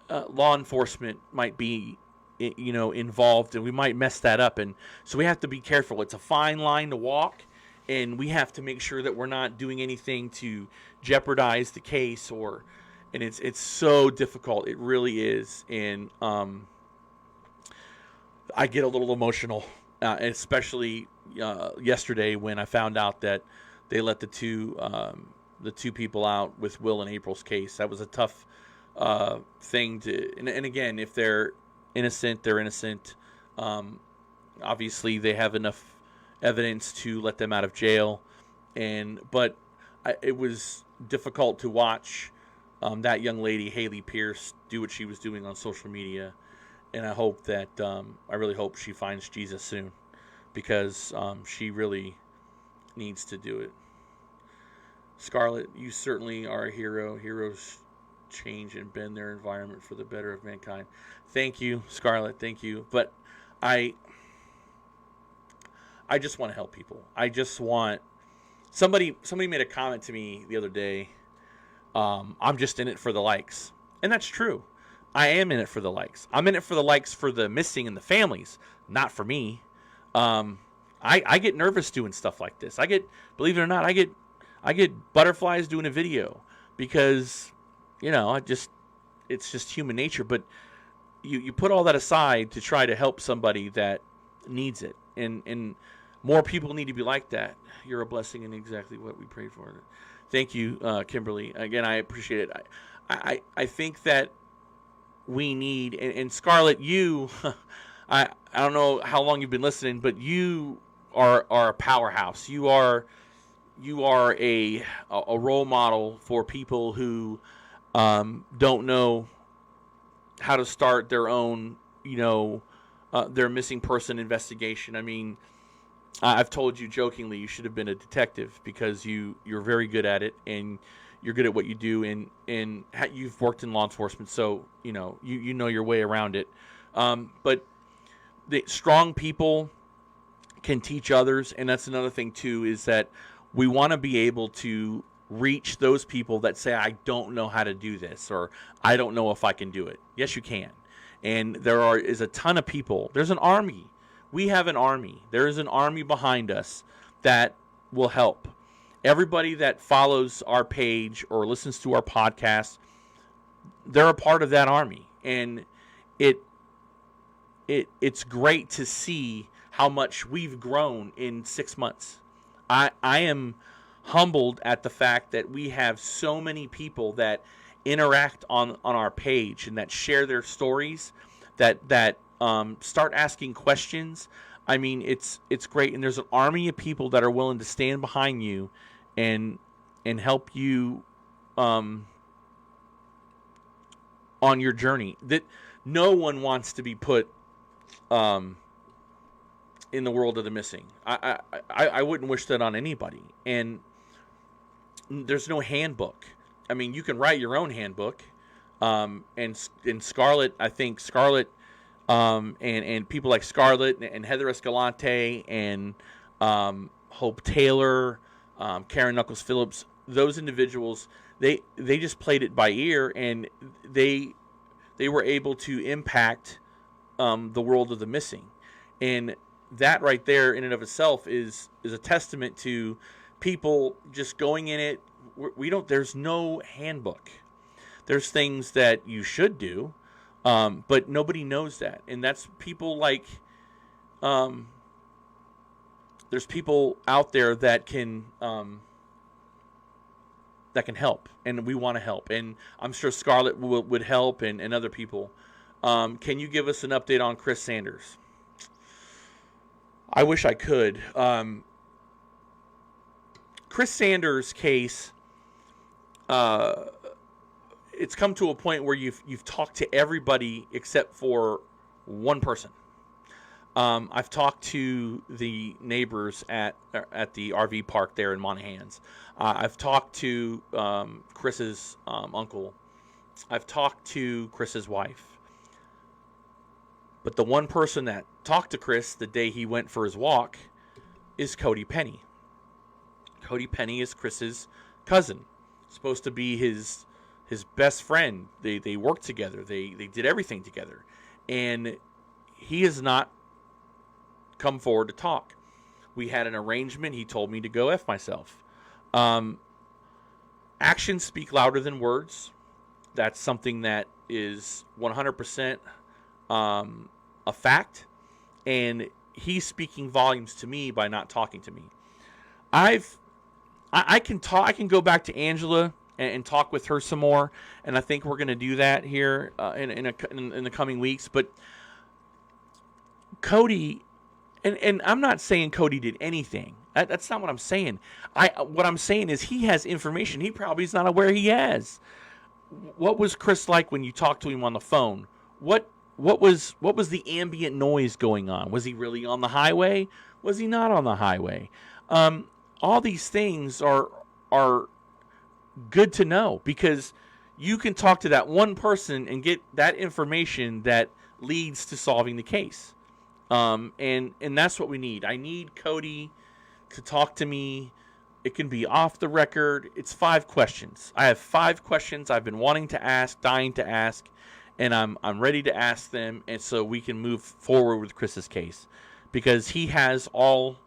law enforcement might be involved, and we might mess that up, and so we have to be careful. It's a fine line to walk, and we have to make sure that we're not doing anything to jeopardize the case, and it's so difficult. It really is, and I get a little emotional, especially yesterday when I found out that they let the two people out with Will and April's case. That was a tough thing to. And again, if they're innocent, they're innocent. Obviously, they have enough evidence to let them out of jail, but it was difficult to watch that young lady, Haley Pierce, do what she was doing on social media. And I hope that, I really hope she finds Jesus soon, because she really needs to do it. Scarlett, you certainly are a hero. Heroes change and bend their environment for the better of mankind. Thank you, Scarlett. Thank you. But I just want to help people. I just want somebody made a comment to me the other day. I'm just in it for the likes, and that's true. I am in it for the likes. I'm in it for the likes for the missing and the families, not for me. I get nervous doing stuff like this. Believe it or not, I get butterflies doing a video because, it's just human nature. But you put all that aside to try to help somebody that needs it, and more people need to be like that. You're a blessing and exactly what we prayed for. Thank you, Kimberly. Again, I appreciate it. I think that we need, and Scarlett, you, I don't know how long you've been listening, but you are a powerhouse. You are a role model for people who don't know how to start their own, their missing person investigation. I mean, I've told you jokingly you should have been a detective because you're very good at it, and you're good at what you do, and you've worked in law enforcement, so you know your way around it. But the strong people can teach others, and that's another thing too, is that we want to be able to reach those people that say, I don't know how to do this, or I don't know if I can do it. Yes, you can. And there is a ton of people. There's an army. We have an army. There is an army behind us that will help. Everybody that follows our page or listens to our podcast, they're a part of that army. And it's great to see how much we've grown in 6 months. I am humbled at the fact that we have so many people that interact on our page and that share their stories, that start asking questions. I mean, it's great, and there's an army of people that are willing to stand behind you and help you on your journey. That no one wants to be put in the world of the missing. I wouldn't wish that on anybody. And there's no handbook. I mean, you can write your own handbook. And Scarlett, I think Scarlett, and people like Scarlett and Heather Escalante and Hope Taylor, Karen Knuckles Phillips, those individuals, they just played it by ear, and they were able to impact the world of the missing. And that right there in and of itself is a testament to people just going in it. There's no handbook. There's things that you should do, but nobody knows that. And that's people like, there's people out there that can help, and we want to help. And I'm sure Scarlett would help, and other people. Can you give us an update on Chris Sanders? I wish I could. Chris Sanders' case, it's come to a point where you've talked to everybody except for one person. I've talked to the neighbors at the RV park there in Monahans. I've talked to Chris's uncle. I've talked to Chris's wife. But the one person that talked to Chris the day he went for his walk is Cody Penny. Cody Penny is Chris's cousin. Supposed to be his best friend. They worked together. They did everything together. And he has not come forward to talk. We had an arrangement. He told me to go F myself. Actions speak louder than words. That's something that is 100% a fact. And he's speaking volumes to me by not talking to me. I can talk. I can go back to Angela and talk with her some more, and I think we're going to do that here in the coming weeks. But Cody, and I'm not saying Cody did anything. That's not what I'm saying. What I'm saying is he has information he probably is not aware he has. What was Chris like when you talked to him on the phone? What was the ambient noise going on? Was he really on the highway? Was he not on the highway? All these things are good to know, because you can talk to that one person and get that information that leads to solving the case. And that's what we need. I need Cody to talk to me. It can be off the record. It's 5 questions. I have 5 questions I've been wanting to ask, dying to ask, and I'm ready to ask them, and so we can move forward with Chris's case, because he has all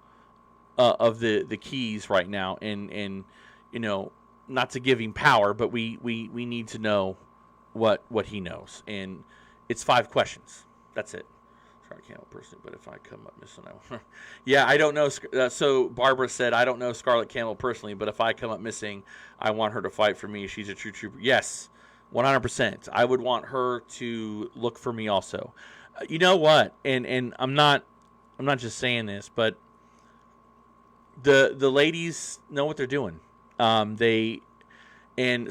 of the keys right now, and you know, not to give him power, but we need to know what he knows, and it's 5 questions. That's it. Sorry, I can't personally, but if I come up missing, yeah, I don't know. So Barbara said, I don't know Scarlett Campbell personally, but if I come up missing, I want her to fight for me. She's a true trooper. Yes, 100%. I would want her to look for me also. You know what? And I'm not just saying this, but the ladies know what they're doing. And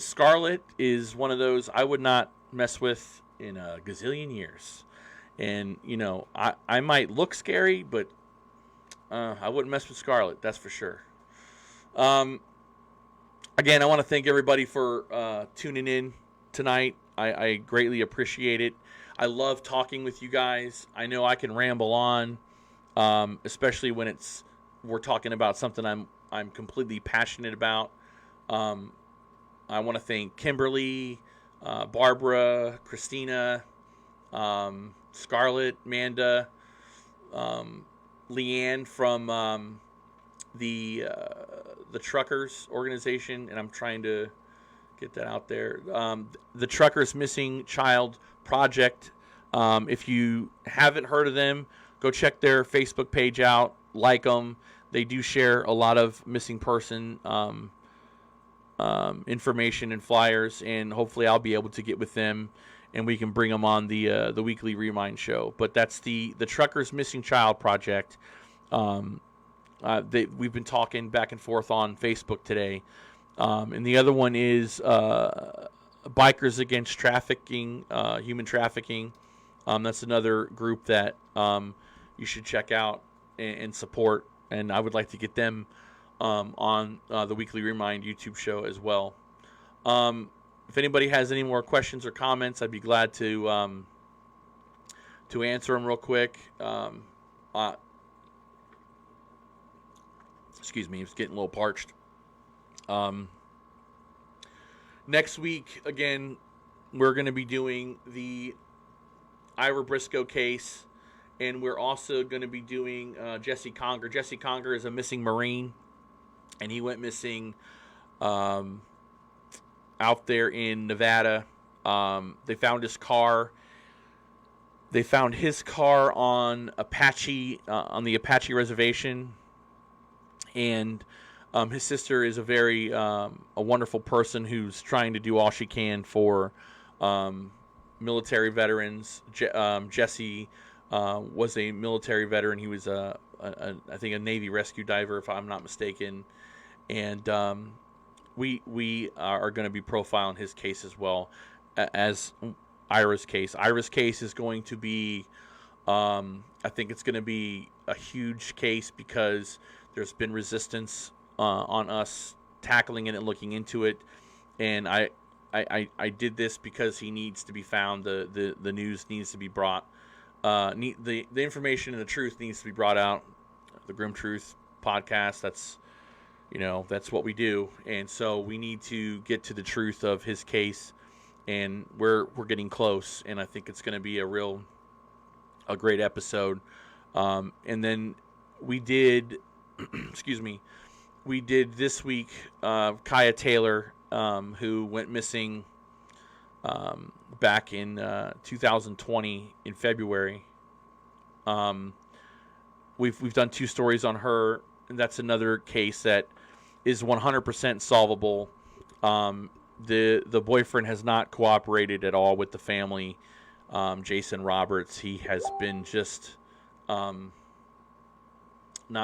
Scarlett is one of those I would not mess with in a gazillion years. And, you know, I might look scary, but I wouldn't mess with Scarlett, that's for sure. Again, I want to thank everybody for tuning in tonight. I greatly appreciate it. I love talking with you guys. I know I can ramble on, especially when we're talking about something I'm completely passionate about. I want to thank Kimberly, Barbara, Christina, Scarlett, Manda, Leanne from the Truckers organization, and I'm trying to get that out there. The Truckers Missing Child Project. If you haven't heard of them, go check their Facebook page out. Like them. They do share a lot of missing person information and flyers, and hopefully I'll be able to get with them and we can bring them on the weekly Remind show. But that's the Truckers Missing Child Project. We've been talking back and forth on Facebook today. And the other one is Bikers Against Trafficking, Human Trafficking. That's another group that you should check out and support. And I would like to get them on the weekly Remind YouTube show as well. If anybody has any more questions or comments, I'd be glad to answer them real quick. Excuse me, it's getting a little parched. Next week, again, we're going to be doing the Ira Briscoe case, and we're also going to be doing Jesse Conger. Jesse Conger is a missing Marine, and he went missing out there in Nevada. They found his car. They found his car on the Apache reservation, and His sister is a very a wonderful person who's trying to do all she can for military veterans. Jesse was a military veteran. He was I think a Navy rescue diver, if I'm not mistaken. And we are going to be profiling his case as well as Ira's case. Ira's case is going to be, I think it's going to be a huge case because there's been resistance on us tackling it and looking into it. And I did this because he needs to be found. The news needs to be brought. The information and the truth needs to be brought out. The Grim Truth podcast. That's what we do. And so we need to get to the truth of his case. And we're getting close, and I think it's going to be a great episode. And then we did, we did this week Kaya Taylor, who went missing back in 2020 in February. We've done 2 stories on her, and that's another case that is 100% solvable. The boyfriend has not cooperated at all with the family. Jason Roberts, he has been just not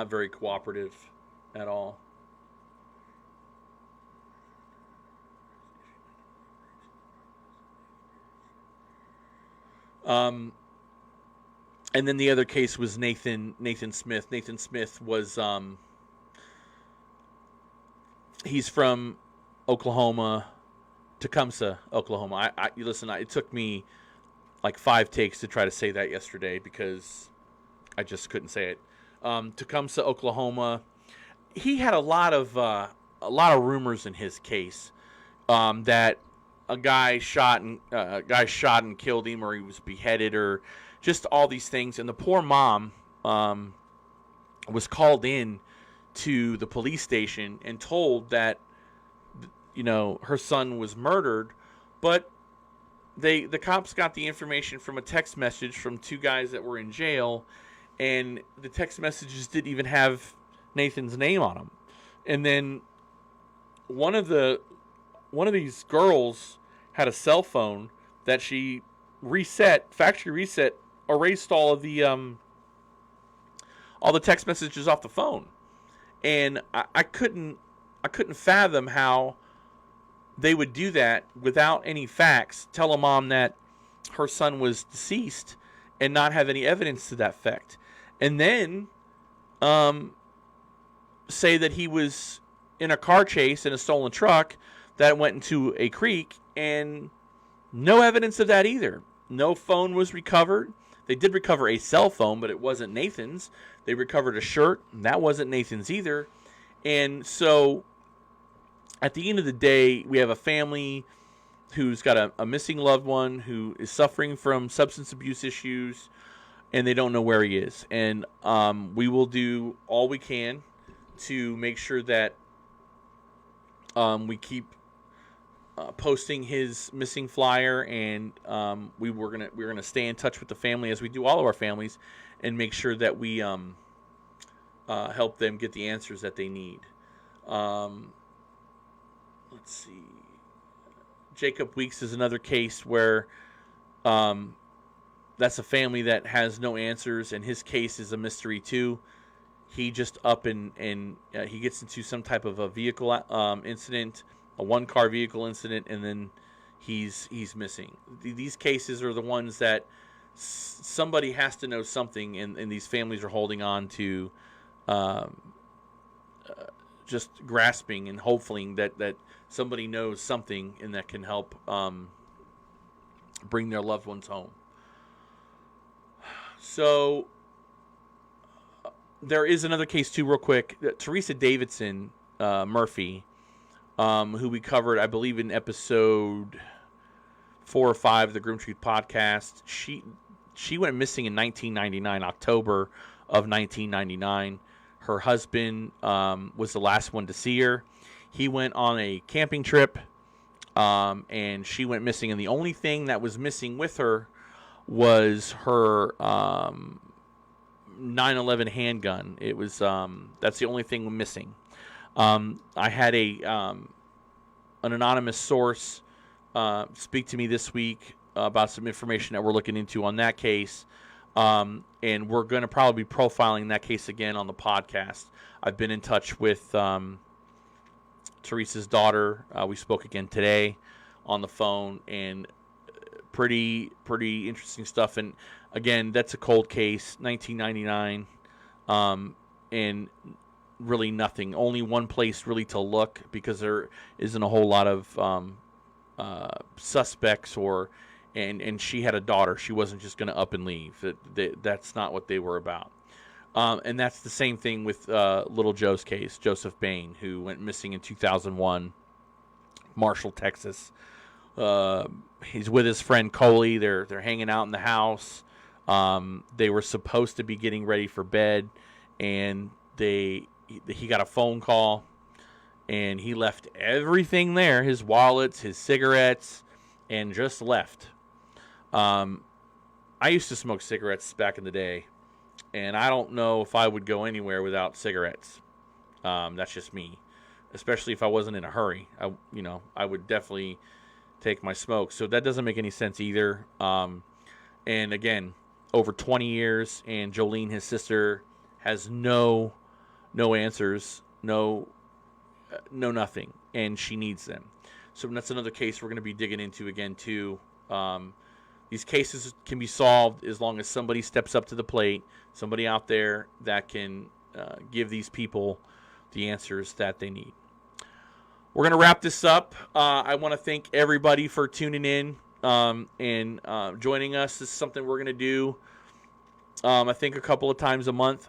very cooperative at all. And then the other case was Nathan Smith. Nathan Smith was he's from Oklahoma, Tecumseh, Oklahoma. Listen, it took me like 5 takes to try to say that yesterday because I just couldn't say it. Tecumseh, Oklahoma. He had a lot of rumors in his case that a guy shot and killed him, or he was beheaded, or just all these things. And the poor mom was called in to the police station and told that her son was murdered, but the cops got the information from a text message from 2 guys that were in jail, and the text messages didn't even have Nathan's name on them. And then one of these girls had a cell phone that she factory reset, erased all the text messages off the phone. And I couldn't fathom how they would do that without any facts, tell a mom that her son was deceased and not have any evidence to that effect. And then say that he was in a car chase in a stolen truck that went into a creek, and no evidence of that either. No phone was recovered. They did recover a cell phone, but it wasn't Nathan's. They recovered a shirt, and that wasn't Nathan's either. And so at the end of the day, we have a family who's got a missing loved one who is suffering from substance abuse issues, and they don't know where he is. And we will do all we can to make sure that we keep posting his missing flyer, and we're gonna stay in touch with the family, as we do all of our families, and make sure that we help them get the answers that they need. Let's see. Jacob Weeks is another case where that's a family that has no answers, and his case is a mystery too. He just he gets into some type of a vehicle incident, a 1-car vehicle incident, and then he's missing. These cases are the ones that somebody has to know something, and these families are holding on to just grasping and hoping that somebody knows something and that can help bring their loved ones home. So there is another case too, real quick. Teresa Davidson Murphy, who we covered, I believe, in episode 4 or 5 of the Grim Truth podcast. She went missing in 1999, October of 1999. Her husband was the last one to see her. He went on a camping trip, and she went missing. And the only thing that was missing with her was her 911 handgun. It was that's the only thing missing. I had an anonymous source speak to me this week about some information that we're looking into on that case. And we're going to probably be profiling that case again on the podcast. I've been in touch with Teresa's daughter. We spoke again today on the phone, and pretty interesting stuff. And again, that's a cold case, 1999, and really nothing. Only one place really to look, because there isn't a whole lot of suspects, and she had a daughter. She wasn't just going to up and leave. That's not what they were about. And that's the same thing with little Joe's case, Joseph Bain, who went missing in 2001, Marshall, Texas. He's with his friend Coley. They're hanging out in the house. They were supposed to be getting ready for bed, and he got a phone call, and he left everything there, his wallets, his cigarettes, and just left. I used to smoke cigarettes back in the day, and I don't know if I would go anywhere without cigarettes. That's just me, especially if I wasn't in a hurry. I would definitely take my smoke. So that doesn't make any sense either. And again, over 20 years, and Jolene, his sister, has no answers, no nothing, and she needs them. So that's another case we're going to be digging into again too. These cases can be solved as long as somebody steps up to the plate, somebody out there that can give these people the answers that they need. We're going to wrap this up. I want to thank everybody for tuning in and joining us. This is something we're going to do, I think, a couple of times a month.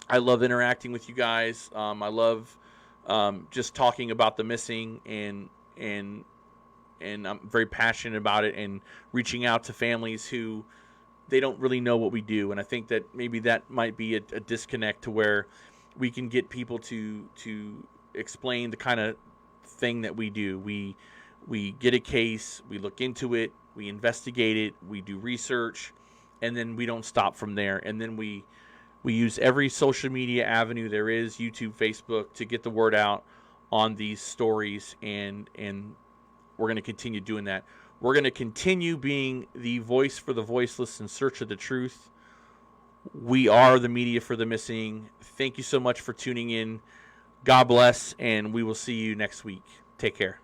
I love interacting with you guys. I love just talking about the missing, and I'm very passionate about it, and reaching out to families who they don't really know what we do. And I think that maybe that might be a disconnect, to where we can get people to explain the kind of thing that we do. We get a case, we look into it, we investigate it, we do research, and then we don't stop from there. And then we use every social media avenue there is, YouTube, Facebook, to get the word out on these stories, and we're going to continue doing that. We're going to continue being the voice for the voiceless in search of the truth. We are the media for the missing. Thank you so much for tuning in. God bless, and we will see you next week. Take care.